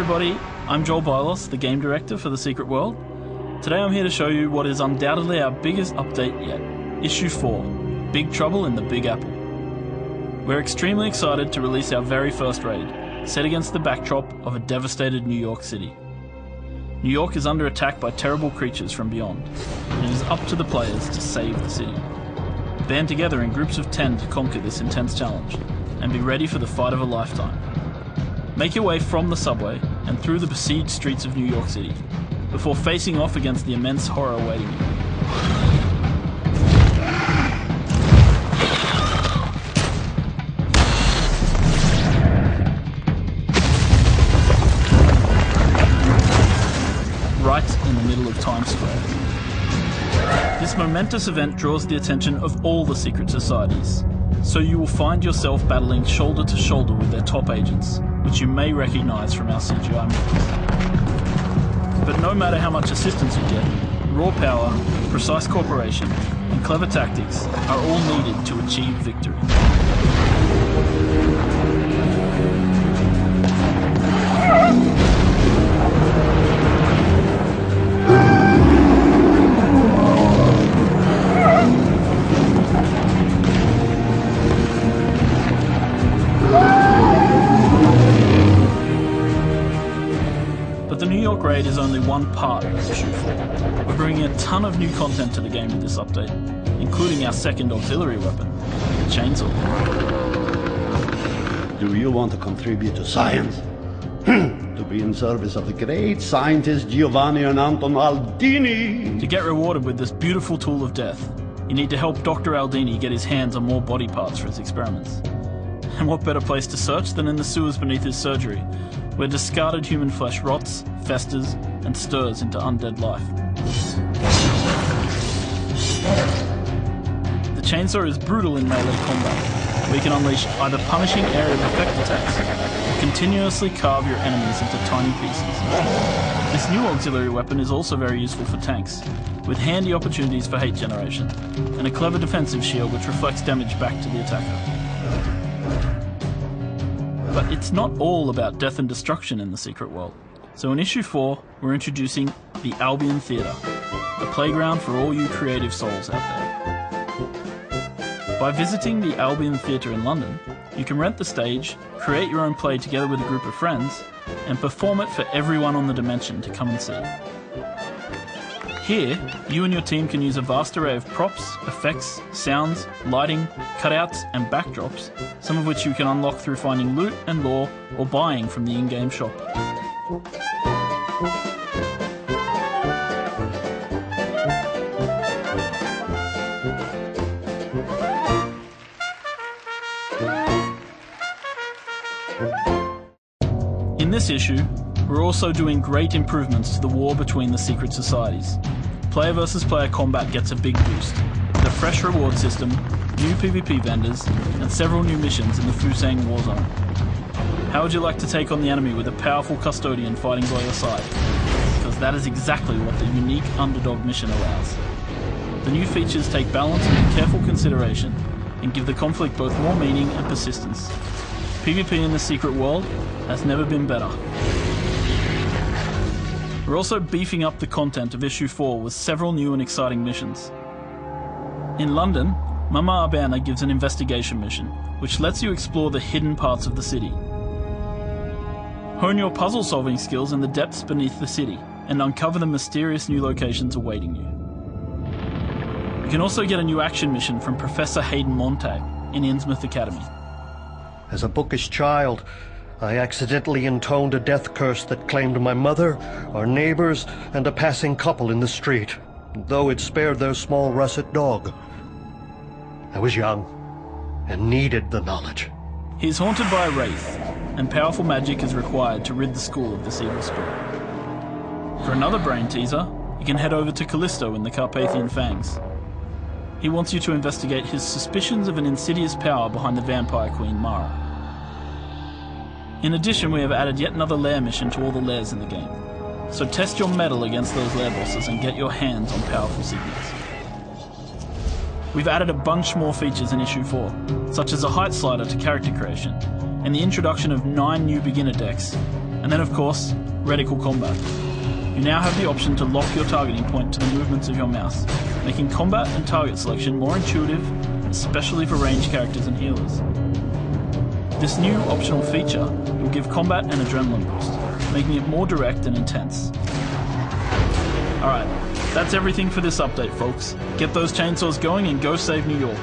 everybody, I'm Joel Bylos, the game director for The Secret World. Today I'm here to show you what is undoubtedly our biggest update yet, Issue 4, Big Trouble in the Big Apple. We're extremely excited to release our very first raid, set against the backdrop of a devastated New York City. New York is under attack by terrible creatures from beyond, and it is up to the players to save the city. Band together in groups of 10 to conquer this intense challenge, and be ready for the fight of a lifetime. Make your way from the subway and through the besieged streets of New York City, before facing off against the immense horror awaiting you. Right in the middle of Times Square. This momentous event draws the attention of all the secret societies, so you will find yourself battling shoulder to shoulder with their top agents, which you may recognise from our CGI movies. But no matter how much assistance you get, raw power, precise cooperation, and clever tactics are all needed to achieve victory. But the New York raid is only one part of Issue 4. We're bringing a ton of new content to the game with this update, including our second auxiliary weapon, the chainsaw. Do you want to contribute to science? To be in service of the great scientist Giovanni and Anton Aldini? To get rewarded with this beautiful tool of death, you need to help Dr. Aldini get his hands on more body parts for his experiments. And what better place to search than in the sewers beneath his surgery, where discarded human flesh rots, festers, and stirs into undead life. The chainsaw is brutal in melee combat, where you can unleash either punishing area of effect attacks, or continuously carve your enemies into tiny pieces. This new auxiliary weapon is also very useful for tanks, with handy opportunities for hate generation, and a clever defensive shield which reflects damage back to the attacker. But it's not all about death and destruction in the Secret World. So in Issue 4, we're introducing the Albion Theatre, a playground for all you creative souls out there. By visiting the Albion Theatre in London, you can rent the stage, create your own play together with a group of friends, and perform it for everyone on the dimension to come and see. Here, you and your team can use a vast array of props, effects, sounds, lighting, cutouts, and backdrops, some of which you can unlock through finding loot and lore or buying from the in-game shop. In this issue, we're also doing great improvements to the war between the secret societies. Player versus player combat gets a big boost, with a fresh reward system, new PvP vendors, and several new missions in the Fusang war zone. How would you like to take on the enemy with a powerful custodian fighting by your side? Because that is exactly what the unique underdog mission allows. The new features take balance into careful consideration, and give the conflict both more meaning and persistence. PvP in the Secret World has never been better. We're also beefing up the content of Issue 4 with several new and exciting missions. In London, Mama Urbana gives an investigation mission, which lets you explore the hidden parts of the city. Hone your puzzle-solving skills in the depths beneath the city, and uncover the mysterious new locations awaiting you. You can also get a new action mission from Professor Hayden Montag in Innsmouth Academy. As a bookish child, I accidentally intoned a death curse that claimed my mother, our neighbors, and a passing couple in the street, though it spared their small russet dog. I was young, and needed the knowledge. He is haunted by a wraith, and powerful magic is required to rid the school of this evil spirit. For another brain teaser, you can head over to Callisto in the Carpathian Fangs. He wants you to investigate his suspicions of an insidious power behind the vampire queen Mara. In addition, we have added yet another lair mission to all the lairs in the game, so test your mettle against those lair bosses and get your hands on powerful signals. We've added a bunch more features in Issue 4, such as a height slider to character creation, and the introduction of 9 new beginner decks, And then of course, reticle combat. You now have the option to lock your targeting point to the movements of your mouse, making combat and target selection more intuitive, especially for ranged characters and healers. This new optional feature will give combat an adrenaline boost, making it more direct and intense. Alright, that's everything for this update, folks. Get those chainsaws going and go save New York.